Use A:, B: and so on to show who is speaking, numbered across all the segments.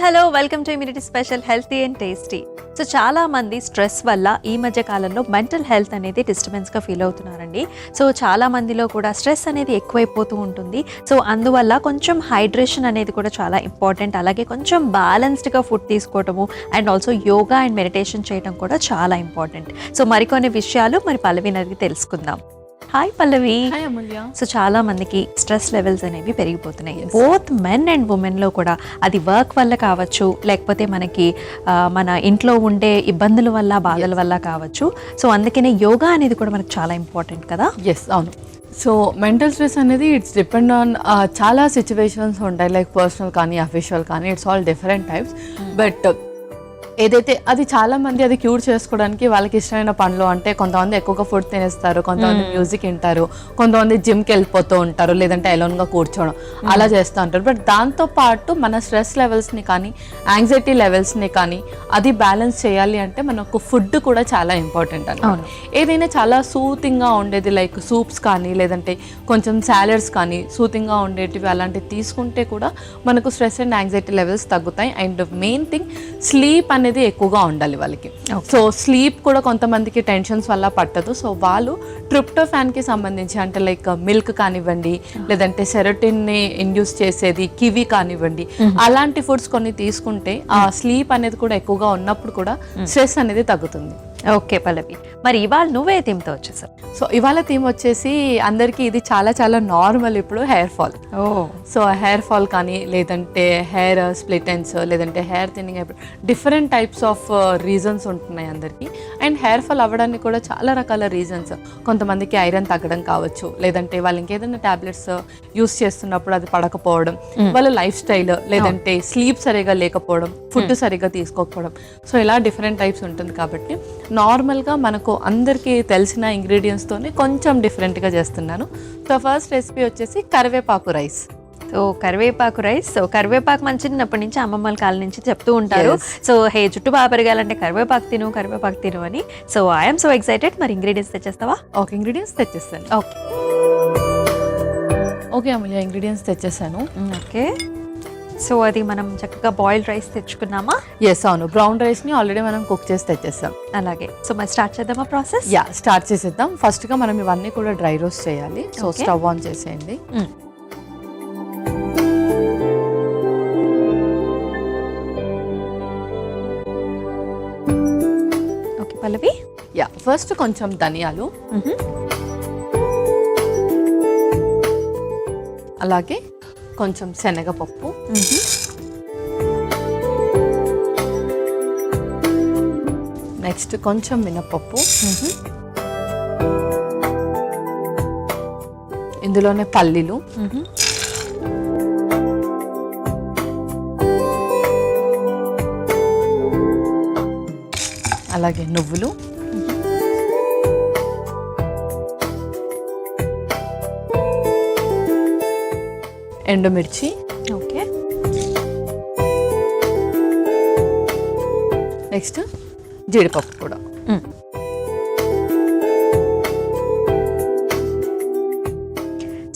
A: Hello welcome to immunity special healthy and tasty. So చాలా మంది stress వల్ల ఈ మధ్య కాలంలో మెంటల్ హెల్త్ అనేది డిస్టర్బెన్స్గా ఫీల్ అవుతున్నారండి. సో చాలా మందిలో కూడా స్ట్రెస్ అనేది ఎక్కువైపోతూ ఉంటుంది. సో అందువల్ల కొంచెం హైడ్రేషన్ అనేది కూడా చాలా ఇంపార్టెంట్. అలాగే కొంచెం బ్యాలెన్స్డ్గా ఫుడ్ తీసుకోవటము and also yoga and meditation చేయడం కూడా చాలా ఇంపార్టెంట్. సో మరికొన్ని విషయాలు మరి పల్లవిని అడిగి తెలుసుకుందాం. హాయ్ పల్లవి.
B: హాయ్ అమూల్య.
A: సో చాలా మందికి స్ట్రెస్ లెవెల్స్ అనేవి పెరిగిపోతున్నాయి, బోత్ మెన్ అండ్ ఉమెన్లో కూడా. అది వర్క్ వల్ల కావచ్చు, లేకపోతే మనకి మన ఇంట్లో ఉండే ఇబ్బందుల వల్ల బాధల వల్ల కావచ్చు. సో అందుకనే యోగా అనేది కూడా మనకు చాలా ఇంపార్టెంట్ కదా.
B: ఎస్, అవును. సో మెంటల్ స్ట్రెస్ అనేది ఇట్స్ డిపెండ్ ఆన్ చాలా సిచ్యువేషన్స్ ఉంటాయి, లైక్ పర్సనల్ కానీ అఫీషియల్ కానీ, it's all different types. But ఏదైతే అది చాలా మంది అది క్యూర్ చేసుకోవడానికి వాళ్ళకి ఇష్టమైన పనులు, అంటే కొంతమంది ఎక్కువగా ఫుడ్ తినేస్తారు, కొంతమంది మ్యూజిక్ వింటారు, కొంతమంది జిమ్కి వెళ్ళిపోతూ ఉంటారు, లేదంటే ఎలోన్గా కూర్చోవడం అలా చేస్తూ ఉంటారు. బట్ దాంతోపాటు మన స్ట్రెస్ లెవెల్స్ని కానీ యాంగ్జైటీ లెవెల్స్ని కానీ అది బ్యాలెన్స్ చేయాలి అంటే మనకు ఫుడ్ కూడా చాలా ఇంపార్టెంట్ అన్నమాట. ఏదైనా చాలా సూతింగ్గా ఉండేది, లైక్ సూప్స్ కానీ లేదంటే కొంచెం సాలడ్స్ కానీ సూతింగ్గా ఉండేటివి అలాంటివి తీసుకుంటే కూడా మనకు స్ట్రెస్ అండ్ యాంగ్జైటీ లెవెల్స్ తగ్గుతాయి. అండ్ మెయిన్ థింగ్ స్లీప్ అనేది ఎక్కువగా ఉండాలి వాళ్ళకి. సో స్లీప్ కూడా కొంతమందికి టెన్షన్స్ వల్ల పట్టదు. సో వాళ్ళు ట్రిప్టోఫాన్కి సంబంధించి, అంటే లైక్ మిల్క్ కానివ్వండి, లేదంటే సెరోటిన్ని ఇండ్యూస్ చేసేది కివి కానివ్వండి, అలాంటి ఫుడ్స్ కొన్ని తీసుకుంటే ఆ స్లీప్ అనేది కూడా ఎక్కువగా ఉన్నప్పుడు కూడా స్ట్రెస్ అనేది తగ్గుతుంది.
A: ఓకే పల్లవి, మరి ఇవాళ నువ్వే థీమ్తో వచ్చేసావు.
B: సో ఇవాళ థీమ్ వచ్చేసి అందరికీ ఇది చాలా చాలా నార్మల్ ఇప్పుడు hair fall. So hair fall కానీ లేదంటే హెయిర్ స్ప్లిట్ ఎండ్స్ లేదంటే hair thinning, different types of reasons ఉంటున్నాయి అందరికీ. అండ్ హెయిర్ ఫాల్ అవ్వడానికి కూడా చాలా రకాల రీజన్స్. కొంతమందికి ఐరన్ తగ్గడం కావచ్చు, లేదంటే వాళ్ళు ఇంకేదైనా టాబ్లెట్స్ యూస్ చేస్తున్నప్పుడు అది పడకపోవడం, వాళ్ళ లైఫ్ స్టైల్, లేదంటే స్లీప్ సరిగా లేకపోవడం, ఫుడ్ సరిగా తీసుకోకపోవడం. సో ఇలా డిఫరెంట్ టైప్స్ ఉంటుంది. కాబట్టి నార్మల్గా మనకు అందరికీ తెలిసిన ఇంగ్రీడియంట్స్తోనే కొంచెం డిఫరెంట్గా చేస్తున్నాను. సో ఫస్ట్ రెసిపీ వచ్చేసి కరివేపాకు రైస్.
A: సో కరివేపాకు రైస్. సో కరివేపాకు మన చిన్నప్పటి నుంచి అమ్మమ్మల కాలం నుంచి చెప్తూ ఉంటారు. సో హే జుట్టు బాగా పెరగాలంటే కరివేపాకు తిను అని. So I'm so excited. మరి ఇంగ్రీడియంట్స్ తెచ్చేస్తావా?
B: ఓకే, ఇంగ్రీడియంట్స్ తెచ్చేస్తాను. ఓకే అమూల్య, ఇంగ్రీడియంట్స్ తెచ్చేసాను.
A: ఓకే, సో అది మనం చక్కగా బాయిల్డ్ రైస్ తెచ్చుకున్నామా?
B: ఎస్, అవును. బ్రౌన్ రైస్ని ఆల్రెడీ మనం కుక్ చేసి తెచ్చేస్తాం.
A: అలాగే, సో మరి స్టార్ట్ చేద్దామా ప్రాసెస్?
B: యా, స్టార్ట్ చేసేద్దాం. ఫస్ట్గా మనం ఇవన్నీ కూడా డ్రై రోస్ట్ చేయాలి. సో స్టవ్ ఆన్ చేసేయండి.
A: ఓకే పల్లవి.
B: యా, ఫస్ట్ కొంచెం ధనియాలు, అలాగే కొంచెం శనగపప్పు, నెక్స్ట్ కొంచెం మినపప్పు, ఇందులోనే పల్లీలు, అలాగే నువ్వులు, ఎండుమిర్చి,
A: ఓకే,
B: నెక్స్ట్ జీడిపప్పు కూడా.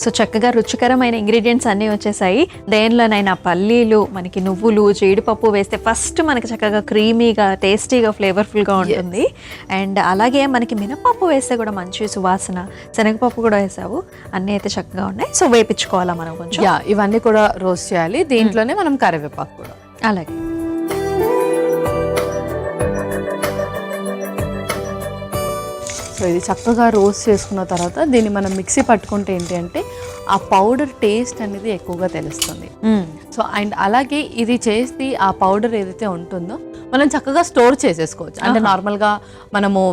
A: సో చక్కగా రుచికరమైన ఇంగ్రీడియంట్స్ అన్నీ వచ్చేసాయి. దేనిలోనైనా పల్లీలు, మనకి నువ్వులు, జీడిపప్పు వేస్తే ఫస్ట్ మనకి చక్కగా క్రీమీగా, టేస్టీగా, ఫ్లేవర్ఫుల్గా ఉంటుంది. అండ్ అలాగే మనకి మినపప్పు వేస్తే కూడా మంచి సువాసన, శనగపప్పు కూడా వేసావు, అన్నీ అయితే చక్కగా ఉన్నాయి. సో వేపించుకోవాలా మనం కొంచెం?
B: యా, ఇవన్నీ కూడా రోస్ట్ చేయాలి. దీంట్లోనే మనం కరివేపాకు కూడా.
A: అలాగే,
B: సో ఇది చక్కగా రోస్ట్ చేసుకున్న తర్వాత దీన్ని మనం మిక్సీ పట్టుకుంటే ఏంటి అంటే ఆ పౌడర్ టేస్ట్ అనేది ఎక్కువగా తెలుస్తుంది. సో అండ్ అలాగే ఇది చేసి ఆ పౌడర్ ఏదైతే ఉంటుందో మనం చక్కగా స్టోర్ చేసేసుకోవచ్చు. అంటే నార్మల్గా మనము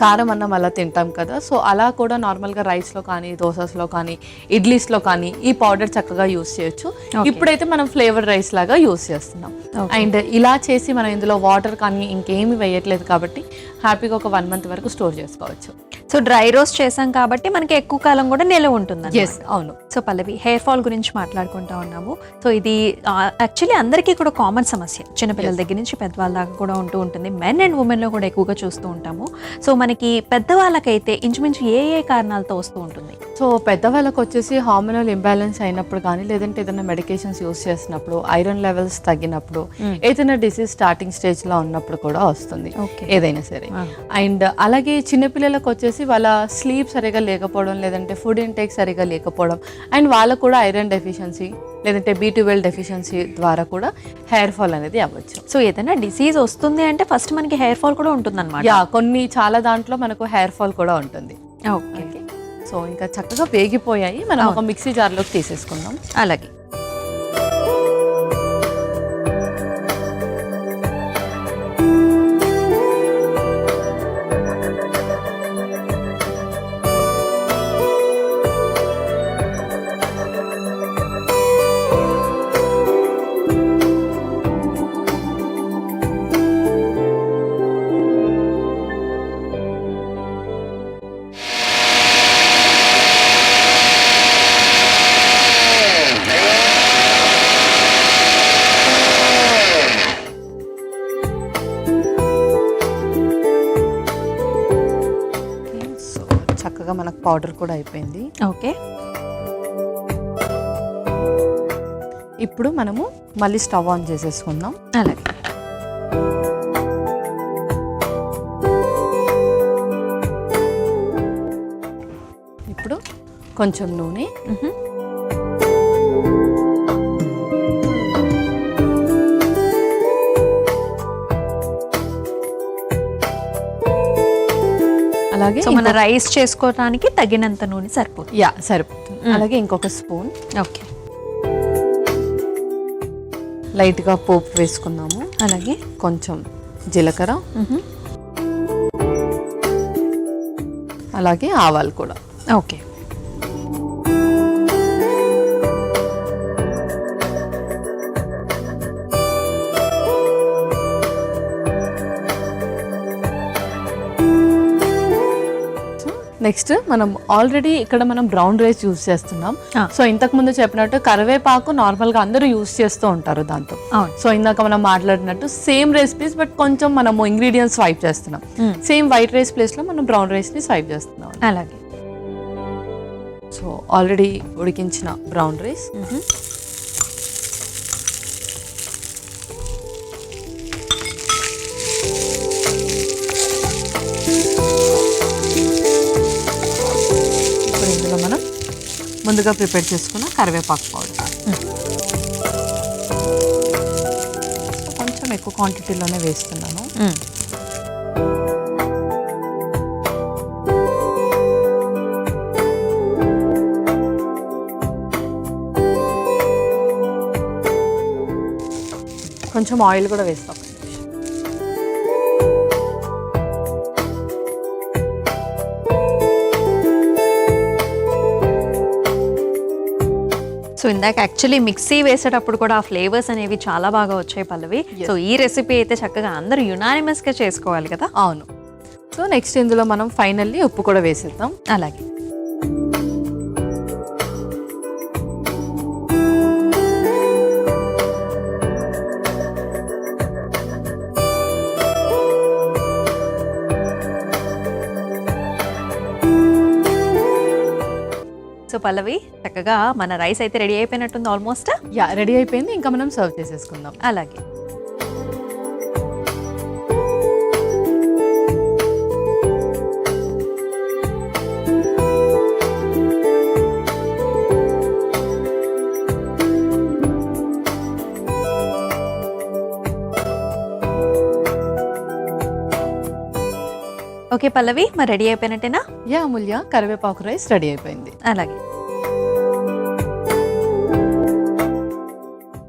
B: కారం అన్నం అలా తింటాం కదా, సో అలా కూడా నార్మల్గా రైస్లో కానీ, దోసలో కానీ, ఇడ్లీస్లో కానీ ఈ పౌడర్ చక్కగా యూస్ చేయొచ్చు. ఇప్పుడైతే మనం ఫ్లేవర్ రైస్ లాగా యూస్ చేస్తున్నాం. అండ్ ఇలా చేసి మనం ఇందులో వాటర్ కానీ ఇంకేమి వేయట్లేదు కాబట్టి హ్యాపీగా ఒక 1 month వరకు స్టోర్ చేసుకోవచ్చు.
A: సో డ్రై రోస్ట్ చేసాం కాబట్టి మనకి ఎక్కువ కాలం కూడా నిల్వ ఉంటుంది.
B: ఎస్, అవును.
A: సో పల్లవి, హెయిర్ ఫాల్ గురించి మాట్లాడుకుంటా ఉన్నాము. సో ఇది యాక్చువల్లీ అందరికీ కూడా కామన్ సమస్య, చిన్నపిల్లల దగ్గర నుంచి పెద్దవాళ్ళ దాకా కూడా ఉంటూ ఉంటుంది. మెన్ అండ్ ఉమెన్లో కూడా ఎక్కువగా చూస్తూ ఉంటాము. సో మనకి పెద్దవాళ్ళకైతే ఇంచుమించు ఏ కారణాలతో వస్తూ ఉంటుంది?
B: సో పెద్దవాళ్ళకి వచ్చేసి హార్మోనల్ ఇంబ్యాలెన్స్ అయినప్పుడు కానీ లేదంటే ఏదైనా మెడికేషన్స్ యూస్ చేసినప్పుడు ఐరన్ లెవెల్స్ తగ్గినప్పుడు ఏదైనా డిసీజ్ స్టార్టింగ్ స్టేజ్లో ఉన్నప్పుడు కూడా వస్తుంది ఏదైనా సరే. అండ్ అలాగే చిన్నపిల్లలకు వచ్చేసి వాళ్ళ స్లీప్ సరిగా లేకపోవడం లేదంటే ఫుడ్ ఇంటేక్ సరిగా లేకపోవడం అండ్ వాళ్ళకు కూడా ఐరన్ డెఫిషియన్సీ లేదంటే B12 డెఫిషియన్సీ ద్వారా కూడా హెయిర్ ఫాల్ అనేది అవ్వచ్చు.
A: సో ఏదైనా డిసీజ్ వస్తుంది అంటే ఫస్ట్ మనకి హెయిర్ ఫాల్ కూడా ఉంటుంది అనమాట.
B: కొన్ని చాలా దాంట్లో మనకు హెయిర్ ఫాల్ కూడా ఉంటుంది.
A: ఓకే,
B: సో ఇంకా చక్కగా వేగిపోయాయి, మనం ఒక మిక్సీ జార్లోకి తీసేసుకుందాం.
A: అలాగే
B: చక్కగా మనకు పౌడర్ కూడా అయిపోయింది.
A: ఓకే,
B: ఇప్పుడు మనము మళ్ళీ స్టవ్ ఆన్ చేసేసుకుందాం.
A: అలాగే
B: ఇప్పుడు కొంచెం నూనె, అలాగే
A: మన రైస్ చేసుకోవడానికి తగినంత నూనె సరిపోతుంది.
B: సరిపోతుంది. అలాగే ఇంకొక స్పూన్
A: ఓకే
B: లైట్గా పోపు వేసుకుందాము.
A: అలాగే
B: కొంచెం జీలకర్ర, అలాగే ఆవాలు కూడా.
A: ఓకే,
B: నెక్స్ట్ మనం ఆల్రెడీ ఇక్కడ మనం బ్రౌన్ రైస్ యూస్ చేస్తున్నాం. సో ఇంతకు ముందు చెప్పినట్టు కరివేపాకు నార్మల్గా అందరూ యూస్ చేస్తూ ఉంటారు దాంతో. సో ఇందాక మనం మాట్లాడినట్టు సేమ్ రెసిపీస్ బట్ కొంచెం మనము ఇంగ్రీడియంట్స్ స్వైప్ చేస్తున్నాం. సేమ్ వైట్ రైస్ ప్లేస్లో మనం బ్రౌన్ రైస్ని స్వైప్ చేస్తున్నాం.
A: అలాగే
B: సో ఆల్రెడీ ఉడికించిన బ్రౌన్ రైస్, మనం ముందుగా ప్రిపేర్ చేసుకున్న కరివేపాకు పౌడర్ కొంచెం ఎక్కువ క్వాంటిటీలోనే వేస్తున్నాను. కొంచెం ఆయిల్ కూడా వేస్తాం.
A: సో ఇందాక యాక్చువల్లీ మిక్సీ వేసేటప్పుడు కూడా ఆ ఫ్లేవర్స్ అనేవి చాలా బాగా వచ్చాయి పల్లవి. సో ఈ రెసిపీ అయితే చక్కగా అందరూ యునానిమస్గా చేసుకోవాలి కదా.
B: అవును. సో నెక్స్ట్ ఇందులో మనం ఫైనల్లీ ఉప్పు కూడా వేసేద్దాం.
A: అలాగే సో పల్లవి చక్కగా మన రైస్ అయితే రెడీ అయిపోయినట్టుంది ఆల్మోస్ట్.
B: రెడీ అయిపోయింది, ఇంకా మనం సర్వ్ చేసేసుకుందాం.
A: అలాగే ఓకే పల్లవి, మరి రెడీ అయిపోయినట్టేనా?
B: అమూల్య, కరివేపాకు రైస్ రెడీ అయిపోయింది.
A: అలాగే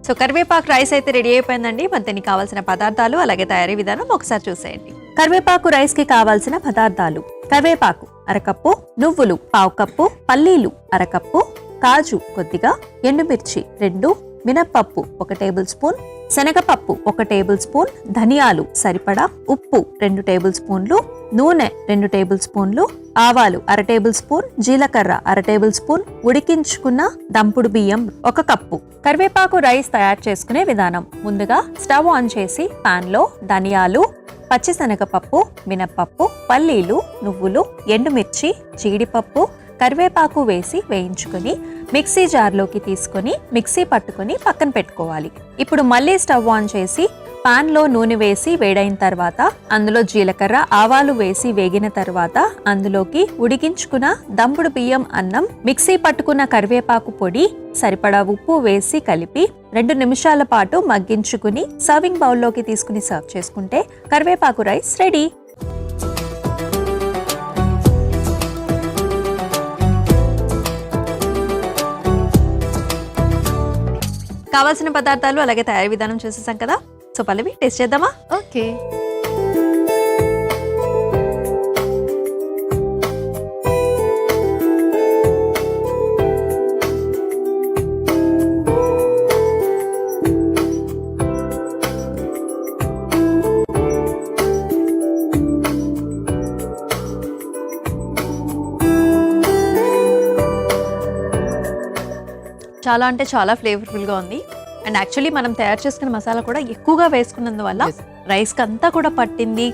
A: సో కరివేపాకు రైస్ అయితే రెడీ అయిపోయిందండి. మరి దీనికి కావాల్సిన పదార్థాలు అలాగే తయారీ విధానం ఒకసారి చూసేయండి. కరివేపాకు రైస్ కి కావాల్సిన పదార్థాలు: కరివేపాకు అరకప్పు, నువ్వులు పావు కప్పు, పల్లీలు అరకప్పు, కాజు కొద్దిగా, ఎండుమిర్చి 2, మినప్పప్పు 1 టేబుల్ స్పూన్, శనగపప్పు 1 టేబుల్ స్పూన్, ధనియాలు సరిపడా, ఉప్పు 2 టేబుల్ స్పూన్లు, నూనె 2 టేబుల్ స్పూన్లు, ఆవాలు 1/2 టేబుల్ స్పూన్, జీలకర్ర 1/2 టేబుల్ స్పూన్, ఉడికించుకున్న దంపుడు బియ్యం 1 కప్పు. కరివేపాకు రైస్ తయారు చేసుకునే విధానం: ముందుగా స్టవ్ ఆన్ చేసి పాన్ లో ధనియాలు, పచ్చిశనగపప్పు, మినప్పప్పు, పల్లీలు, నువ్వులు, ఎండుమిర్చి, జీడిపప్పు, కరివేపాకు వేసి వేయించుకొని మిక్సీ జార్లోకి తీసుకొని మిక్సీ పట్టుకొని పక్కన పెట్టుకోవాలి. ఇప్పుడు మళ్ళీ స్టవ్ ఆన్ చేసి పాన్లో నూనె వేసి వేడైన తర్వాత అందులో జీలకర్ర, ఆవాలు వేసి వేగిన తర్వాత అందులోకి ఉడికించుకున్న దంపుడు బియ్యం, అన్నం, మిక్సీ పట్టుకున్న కరివేపాకు పొడి, సరిపడా ఉప్పు వేసి కలిపి 2 నిమిషాల పాటు మగ్గించుకుని సర్వింగ్ బౌల్లోకి తీసుకుని సర్వ్ చేసుకుంటే కరివేపాకు రైస్ రెడీ. కావాల్సిన పదార్థాలు అలాగే తయారీ విధానం చూసేసాం కదా. సో పల్లవి, టేస్ట్ చేద్దామా?
B: ఓకే.
A: చాలా అంటే చాలా ఫ్లేవర్ఫుల్గా ఉంది. అండ్ యాక్చువల్లీ మనం తయారు చేసుకున్న మసాలా కూడా ఎక్కువగా వేసుకున్నందువల్ల రైస్కి అంతా కూడా పట్టింది.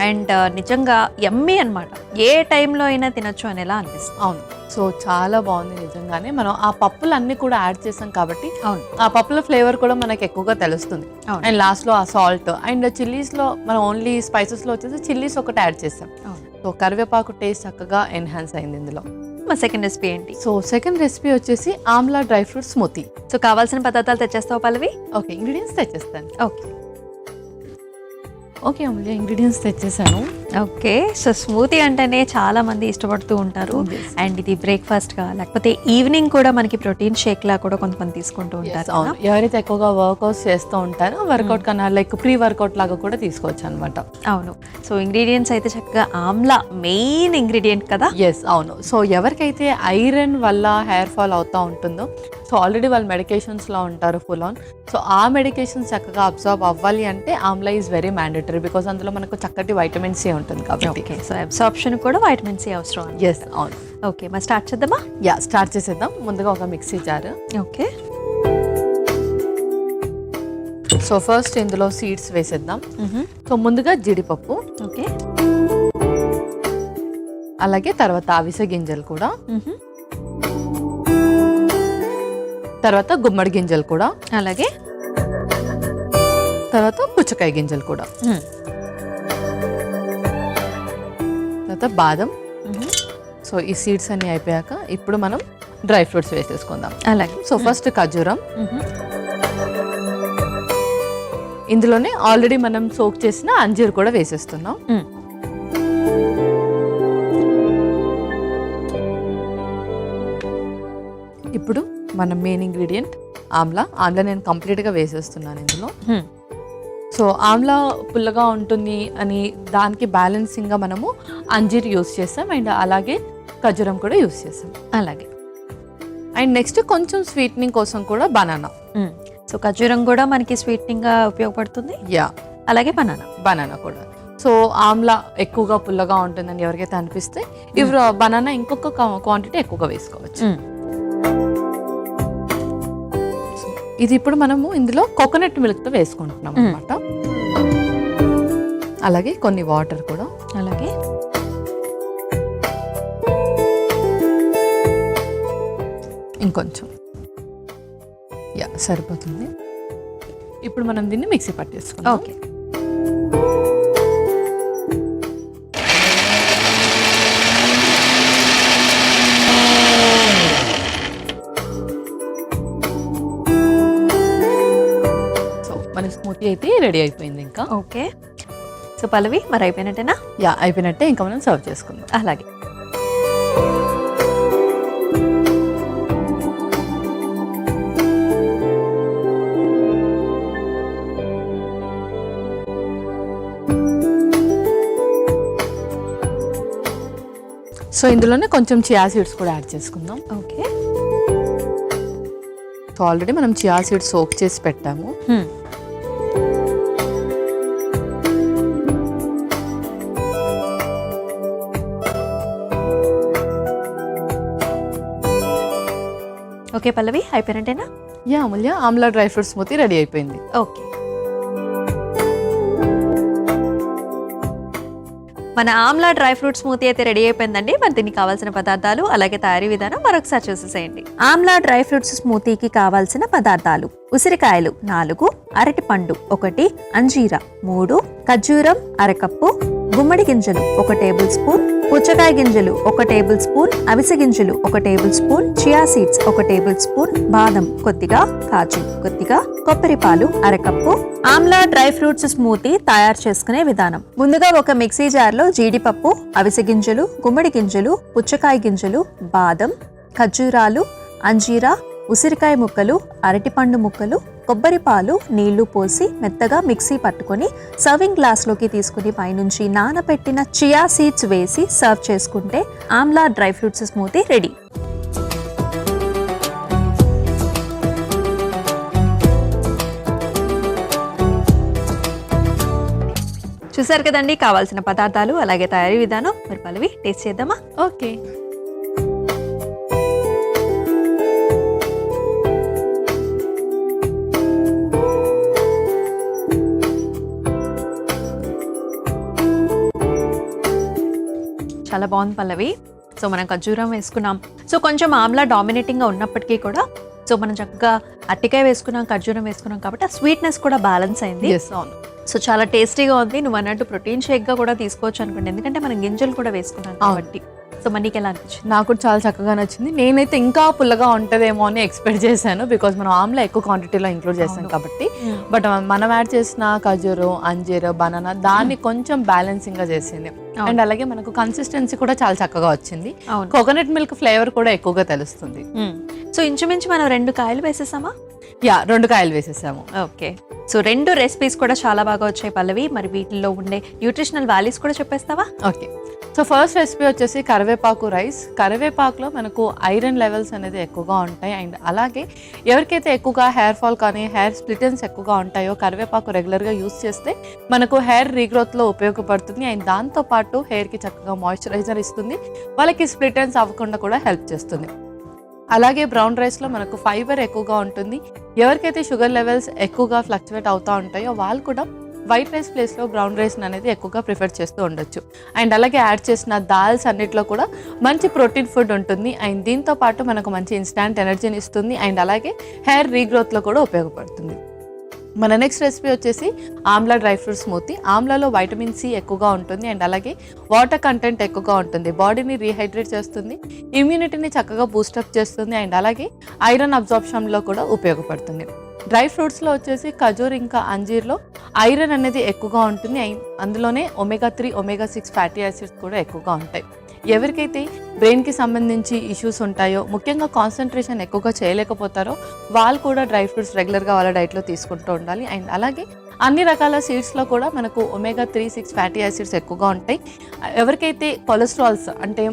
A: అండ్ నిజంగా యమ్మీ అనమాట. ఏ టైంలో అయినా తినొచ్చు అనేలా అనిపిస్తుంది.
B: అవును. సో చాలా బాగుంది నిజంగానే. మనం ఆ పప్పులు అన్ని కూడా యాడ్ చేసాం కాబట్టి
A: అవును,
B: ఆ పప్పుల ఫ్లేవర్ కూడా మనకి ఎక్కువగా తెలుస్తుంది. అండ్ లాస్ట్లో ఆ సాల్ట్ అండ్ చిల్లీస్లో మనం ఓన్లీ స్పైసెస్లో వచ్చేసి చిల్లీస్ ఒకటి యాడ్ చేసాం. సో కరివేపాకు టేస్ట్ చక్కగా ఎన్హాన్స్ అయింది ఇందులో.
A: మా సెకండ్ రెసిపీ ఏంటి?
B: సో సెకండ్ రెసిపీ వచ్చేసి amla dry fruit smoothie.
A: So కావాల్సిన పదార్థాలు తెచ్చేస్తావు పల్లవి?
B: ఓకే, ఇంగ్రీడియంట్స్ తెచ్చేస్తాను.
A: ఓకే
B: ఓకే అమూల్య, ఇంగ్రీడియంట్స్ తెచ్చేసాను.
A: ఓకే. సో స్మూతీ అంటేనే చాలా మంది ఇష్టపడుతూ ఉంటారు. అండ్ ఇది బ్రేక్ఫాస్ట్ గా లేకపోతే ఈవినింగ్ కూడా మనకి ప్రోటీన్ షేక్ లా కూడా కొంతమంది తీసుకుంటూ ఉంటారు.
B: అవును, ఎవరైతే ఎక్కువగా వర్కౌట్స్ చేస్తూ ఉంటారో వర్కౌట్ కన్నా లైక్ ప్రీ వర్కౌట్ లాగా కూడా తీసుకోవచ్చు అనమాట.
A: అవును. సో ఇంగ్రీడియంట్స్ అయితే చక్కగా ఆమ్లా మెయిన్ ఇంగ్రీడియంట్ కదా.
B: ఎస్, అవును. సో ఎవరికైతే ఐరన్ వల్ల హెయిర్ ఫాల్ అవుతూ ఉంటుందో, సో ఆల్రెడీ వాళ్ళు మెడికేషన్స్లో ఉంటారు ఫుల్ ఆన్. సో ఆ మెడికేషన్స్ చక్కగా అబ్జార్బ్ అవ్వాలి అంటే amla is very mandatory, because అందులో మనకు చక్కటి వైటమిన్ సి ఉంటుంది కాబట్టి.
A: సో అబ్సార్ప్షన్ కూడా వైటమిన్ సి అవసరం.
B: ఎస్, అవును.
A: ఓకే, మరి స్టార్ట్ చేద్దామా?
B: యా, స్టార్ట్ చేసేద్దాం. ముందుగా ఒక mixie jar.
A: Okay.
B: So first ఇందులో సీడ్స్ వేసేద్దాం. సో ముందుగా జీడిపప్పు,
A: ఓకే,
B: అలాగే తర్వాత అవిసె గింజలు కూడా, తర్వాత గుమ్మడి గింజలు కూడా,
A: అలాగే
B: తర్వాత పుచ్చకాయ గింజలు కూడా, తర్వాత బాదం. సో ఈ సీడ్స్ అన్ని అయిపోయాక ఇప్పుడు మనం డ్రై ఫ్రూట్స్ వేసేసుకుందాం.
A: అలాగే.
B: సో ఫస్ట్ ఖర్జూరం. ఇందులోనే ఆల్రెడీ మనం సోక్ చేసిన అంజీర్ కూడా వేసేస్తున్నాం. ఇప్పుడు మన మెయిన్ ఇంగ్రీడియంట్ ఆమ్లా. ఆమ్లా నేను కంప్లీట్గా వేసేస్తున్నాను ఇందులో. సో ఆమ్లా పుల్లగా ఉంటుంది అని దానికి బ్యాలెన్సింగ్గా మనము అంజీర్ యూస్ చేస్తాం అండ్ అలాగే ఖర్జూరం కూడా యూస్ చేస్తాం.
A: అలాగే.
B: అండ్ నెక్స్ట్ కొంచెం స్వీట్నింగ్ కోసం కూడా బనానా.
A: సో ఖర్జూరం కూడా మనకి స్వీట్నింగ్ గా ఉపయోగపడుతుంది.
B: యా,
A: అలాగే
B: బనానా కూడా. సో ఆమ్లా ఎక్కువగా పుల్లగా ఉంటుందని ఎవరికైతే అనిపిస్తే ఇవి బనానా ఇంకొక క్వాంటిటీ ఎక్కువగా వేసుకోవచ్చు. ఇది ఇప్పుడు మనము ఇందులో కోకోనట్ మిల్క్తో వేసుకుంటున్నాం అనమాట. అలాగే కొన్ని వాటర్ కూడా.
A: అలాగే.
B: ఇంకొంచెం. యా, సరిపోతుంది. ఇప్పుడు మనం దీన్ని మిక్సీ పట్టేసుకుందాం.
A: ఓకే.
B: మన స్మూతీ అయితే రెడీ అయిపోయింది ఇంకా.
A: ఓకే. సో పల్లవి, మరి అయిపోయినట్టేనా?
B: యా, అయిపోయినట్టే. ఇంకా మనం సర్వ్ చేసుకుందాం.
A: అలాగే.
B: సో ఇందులోనే కొంచెం చియా సీడ్స్ కూడా యాడ్ చేసుకుందాం.
A: ఓకే.
B: సో ఆల్రెడీ మనం చియా సీడ్స్ సోక్ చేసి పెట్టాము.
A: ఓకే పల్లవి, అయిపోయినట్టేనా?
B: Yeah Amulya, amla dry fruit smoothie ready అయిపోయింది.
A: ఓకే. మన ఆమ్లా డ్రై ఫ్రూట్ స్మూతీ అయితే రెడీ అయిపోయిందండి. మరి దీనికి కావాల్సిన పదార్థాలు అలాగే తయారీ విధానం మరొకసారి చూసేసేయండి. ఆమ్లా డ్రై ఫ్రూట్స్ స్మూతీకి కావాల్సిన పదార్థాలు: ఉసిరికాయలు 4, అరటిపండు 1, అంజీరా 3, ఖర్జూరం అరకప్పు, గుమ్మడి గింజలు 1 టేబుల్ స్పూన్, పుచ్చకాయ గింజలు 1 టేబుల్ స్పూన్, అవిసె గింజలు 1 table spoon, chia seeds 1 table spoon, బాదం కొద్దిగా, కాజు కొద్దిగా, కొబ్బరి పాలు అరకప్పు. ఆమ్లా డ్రై ఫ్రూట్స్ స్మూతీ తయారు చేసుకునే విధానం: ముందుగా ఒక మిక్సీ జార్లో జీడిపప్పు, అవిసె గింజలు, గుమ్మడి గింజలు, పుచ్చకాయ గింజలు, బాదం, ఖర్జూరాలు, అంజీరా, ఉసిరికాయ ముక్కలు, అరటిపండు ముక్కలు, కొబ్బరి పాలు, నీళ్లు పోసి మెత్తగా మిక్సీ పట్టుకొని సర్వింగ్ గ్లాస్లోకి తీసుకుని పైనుంచి నానబెట్టిన చియా సీడ్స్ వేసి సర్వ్ చేసుకుంటే Amla dry fruits smoothie ready. చూసారు కదండి కావాల్సిన పదార్థాలు అలాగే తయారీ విధానం. మరి పల్లవి టేస్ట్ చేద్దామా?
B: ఓకే.
A: చాలా బాగుంది పల్లవి. సో మనం ఖర్జూరం వేసుకున్నాం. సో కొంచెం ఆమ్లా డామినేటింగ్గా ఉన్నప్పటికీ కూడా సో మనం చక్కగా అట్టికాయ వేసుకున్నాం, ఖర్జూరం వేసుకున్నాం కాబట్టి ఆ స్వీట్నెస్ కూడా బ్యాలెన్స్ అయింది.
B: అవును.
A: సో చాలా టేస్టీగా ఉంది. నువ్వు అన్నట్టు ప్రోటీన్ షేక్గా కూడా తీసుకోవచ్చు అనుకోండి, ఎందుకంటే మనం గింజలు కూడా వేసుకున్నాం కాబట్టి. సో మనకి ఎలా అనిపించింది?
B: నాకు కూడా చాలా చక్కగా నచ్చింది. నేనైతే ఇంకా పుల్లగా ఉంటుందేమో అని ఎక్స్పెక్ట్ చేశాను, బికాజ్ మనం ఆమ్లా ఎక్కువ క్వాంటిటీలో ఇంక్లూడ్ చేస్తాం కాబట్టి. బట్ మనం యాడ్ చేసిన ఖర్జూరు, అంజీర్, బనానా దాన్ని కొంచెం బ్యాలెన్సింగ్గా చేసింది. అండ్ అలాగే మనకు కన్సిస్టెన్సీ కూడా చాలా చక్కగా వచ్చింది. కోకోనట్ మిల్క్ ఫ్లేవర్ కూడా ఎక్కువగా తెలుస్తుంది.
A: సో ఇంచుమించు మనం 2 కాయలు వేసేసామా?
B: 2 కాయలు వేసేసాము.
A: ఓకే. సో 2 రెసిపీస్ కూడా చాలా బాగా వచ్చాయి పల్లవి. మరి వీటిల్లో ఉండే న్యూట్రిషనల్ వాల్యూస్ కూడా చెప్పేస్తావా?
B: ఓకే. సో ఫస్ట్ రెసిపీ వచ్చేసి కరివేపాకు రైస్. కరివేపాకులో మనకు ఐరన్ లెవెల్స్ అనేది ఎక్కువగా ఉంటాయి. అండ్ అలాగే ఎవరికైతే ఎక్కువగా హెయిర్ ఫాల్ కానీ హెయిర్ స్ప్లిటన్స్ ఎక్కువగా ఉంటాయో కరివేపాకు రెగ్యులర్గా యూస్ చేస్తే మనకు హెయిర్ రీగ్రోత్లో ఉపయోగపడుతుంది. అండ్ దాంతోపాటు హెయిర్కి చక్కగా మాయిశ్చరైజర్ ఇస్తుంది, వాళ్ళకి స్ప్లిటన్స్ అవ్వకుండా కూడా హెల్ప్ చేస్తుంది. అలాగే బ్రౌన్ రైస్లో మనకు ఫైబర్ ఎక్కువగా ఉంటుంది. ఎవరికైతే షుగర్ లెవెల్స్ ఎక్కువగా ఫ్లక్చువేట్ అవుతూ ఉంటాయో వాళ్ళు కూడా వైట్ రైస్ ప్లేస్లో బ్రౌన్ రైస్ అనేది ఎక్కువగా ప్రిఫర్ చేస్తూ ఉండొచ్చు. అండ్ అలాగే యాడ్ చేసిన దాల్స్ అన్నిట్లో కూడా మంచి ప్రోటీన్ ఫుడ్ ఉంటుంది. అండ్ దీంతో పాటు మనకు మంచి ఇన్స్టాంట్ ఎనర్జీని ఇస్తుంది. అండ్ అలాగే హెయిర్ రీగ్రోత్లో కూడా ఉపయోగపడుతుంది. మన నెక్స్ట్ రెసిపీ వచ్చేసి ఆమ్లా డ్రై ఫ్రూట్ స్మూతీ. ఆమ్లాలో వైటమిన్ సి ఎక్కువగా ఉంటుంది. అండ్ అలాగే వాటర్ కంటెంట్ ఎక్కువగా ఉంటుంది. బాడీని రీహైడ్రేట్ చేస్తుంది, ఇమ్యూనిటీని చక్కగా బూస్టప్ చేస్తుంది. అండ్ అలాగే ఐరన్ అబ్జార్ప్షన్లో కూడా ఉపయోగపడుతుంది. డ్రై ఫ్రూట్స్లో వచ్చేసి ఖజూర్ ఇంకా అంజీర్లో ఐరన్ అనేది ఎక్కువగా ఉంటుంది. అందులోనే ఒమేగా 3, ఒమేగా 6 ఫ్యాటీ యాసిడ్స్ కూడా ఎక్కువగా ఉంటాయి. ఎవరికైతే బ్రెయిన్కి సంబంధించి ఇష్యూస్ ఉంటాయో, ముఖ్యంగా కాన్సన్ట్రేషన్ ఎక్కువగా చేయలేకపోతారో వాళ్ళు కూడా డ్రై ఫ్రూట్స్ రెగ్యులర్గా వాళ్ళ డైట్లో తీసుకుంటూ ఉండాలి. అండ్ అలాగే అన్ని రకాల సీడ్స్లో కూడా మనకు ఒమేగా 3, 6 ఫ్యాటీ యాసిడ్స్ ఎక్కువగా ఉంటాయి. ఎవరికైతే కొలెస్ట్రాల్స్ అంటే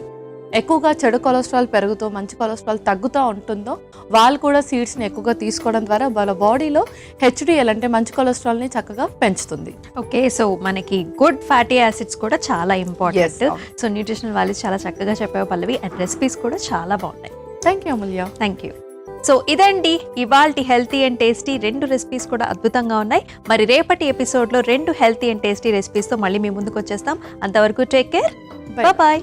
B: ఎక్కువగా చెడు కొలెస్ట్రాల్ పెరుగుతూ మంచి కొలెస్ట్రాల్ తగ్గుతూ ఉంటుందో వాళ్ళు కూడా సీడ్స్ని ఎక్కువగా తీసుకోవడం ద్వారా వాళ్ళ బాడీలో హెచ్డిఎల్ అంటే మంచి కొలెస్ట్రాల్ని చక్కగా పెంచుతుంది.
A: ఓకే. సో మనకి గుడ్ ఫ్యాటీ యాసిడ్స్ కూడా చాలా ఇంపార్టెంట్. సో న్యూట్రిషనల్ వాల్యూస్ చాలా చక్కగా చెప్పావు పల్లవి. అండ్ రెసిపీస్ కూడా చాలా బాగున్నాయి.
B: Thank you Amulya.
A: Thank you. So ఇదండి ఇవాల్టి హెల్తీ అండ్ టేస్టీ 2 రెసిపీస్ కూడా అద్భుతంగా ఉన్నాయి. మరి రేపటి ఎపిసోడ్లో 2 హెల్తీ అండ్ టేస్టీ రెసిపీస్తో మళ్ళీ మీ ముందుకు వచ్చేస్తాం. అంతవరకు టేక్ కేర్. బాయ్.